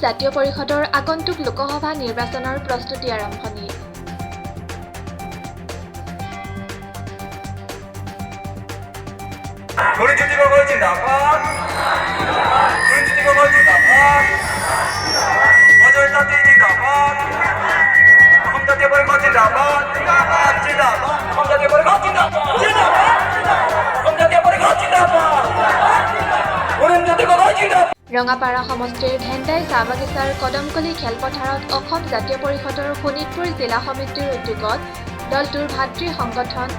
জাতীয় পৰিষদৰ আগন্তুক লোকসভা নিৰ্বাচনৰ প্ৰস্তুতি আৰম্ভণি। ৰঙাপাৰা সমষ্টিৰ ধেন্দাই চাহ বাগিচাৰ কদমতল খেলপথাৰত অসম জাতীয় পৰিষদৰ শোণিতপুৰ জিলা সমিতিৰ উদ্যোগত দলটোৰ ভাতৃ সংগঠন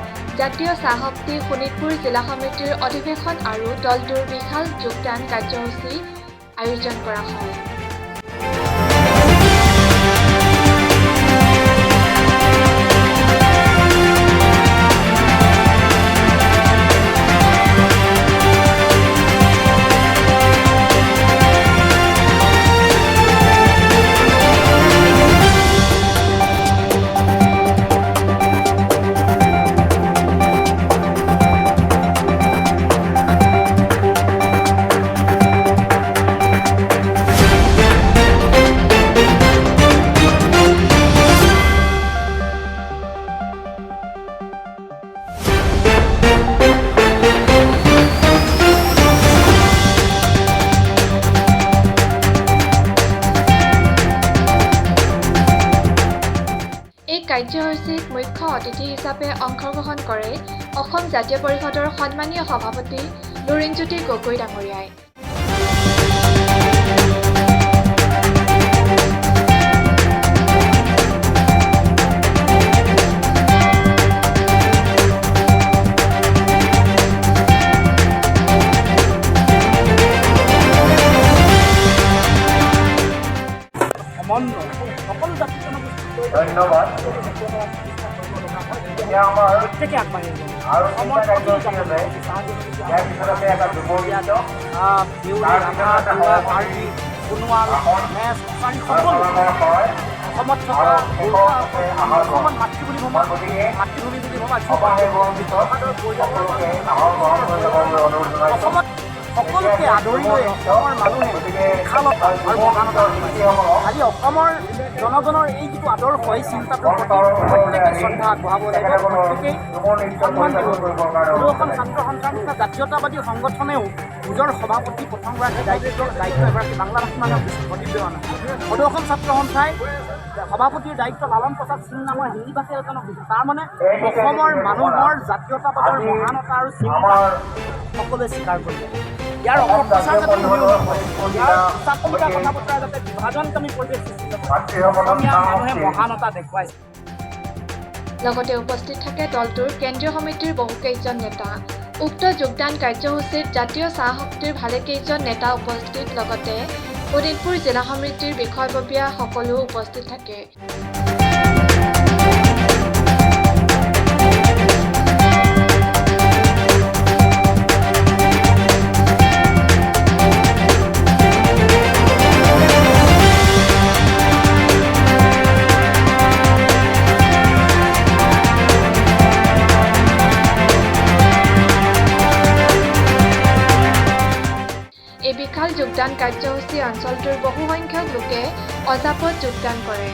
জাতীয় চাহ শক্তি শোণিতপুৰ জিলা সমিতিৰ অধিৱেশন আৰু দলটোৰ বিশাল যোগদান কাৰ্যসূচী আয়োজন কৰা হয়। কাৰ্যসূচীত মুখ্য অতিথি হিচাপে অংশগ্ৰহণ কৰে অসম জাতীয় পৰিষদৰ সন্মানীয় সভাপতি লুৰিণজ্যোতি গগৈ ডাঙৰীয়াই। ধন্যবাদ। প্ৰত্যেকে আগবাঢ়ি অসমত থকা অসমত মাতৃভূমি বুলি ভবা অসমত সকলোকে আদৰি লৈ অসমৰ মানুহে বিশালতা আৰু মহানতা খালি অসমৰ জনগণৰ এই যিটো আদৰ্শ এই চিন্তাটোৰ প্ৰতি প্ৰত্যেকে শ্ৰদ্ধা আগবঢ়াব লাগিব, প্ৰত্যেকেই সন্মান দিব লাগিব। দুয়োখন ছাত্ৰ সন্থাৰ নিচিনা জাতীয়তাবাদী সংগঠনেও নিজৰ সভাপতি প্ৰথমগৰাকী দায়িত্ব এগৰাকী বাংলাভাষী মানুহক প্ৰদীপ দেৱা নাই। সদৌখন ছাত্ৰ সন্থাই সভাপতিৰ দায়িত্ব লালন প্ৰসাদ সিং নামৰ হিন্দী ভাষী এজনক দিছে। তাৰমানে অসমৰ মানুহৰ জাতীয়তাবাদৰ মহানতা আৰু চিন্তা সকলোৱে স্বীকাৰ কৰিছে। ইয়াৰ অপপ্ৰচাৰ যাতে কমিতা কথা বতৰা যাতে বিভাজনকামী পৰিৱেশ সৃষ্টি অসমীয়া মানুহে মহানতা দেখুৱাইছে। লগতে উপস্থিত থাকে দলটোৰ কেন্দ্ৰীয় সমিতিৰ বহুকেইজন নেতা। উক্ত যোগদান কাৰ্যসূচীত জাতীয় চাহ শক্তিৰ ভালেকেইজন নেতা উপস্থিত, লগতে শোণিতপুৰ জিলা সমিতিৰ বিষয়ববীয়া সকলো উপস্থিত থাকে। এই বিশাল যোগদান কাৰ্যসূচী অঞ্চলটোৰ বহুসংখ্যক লোকে অজাপত যোগদান কৰে।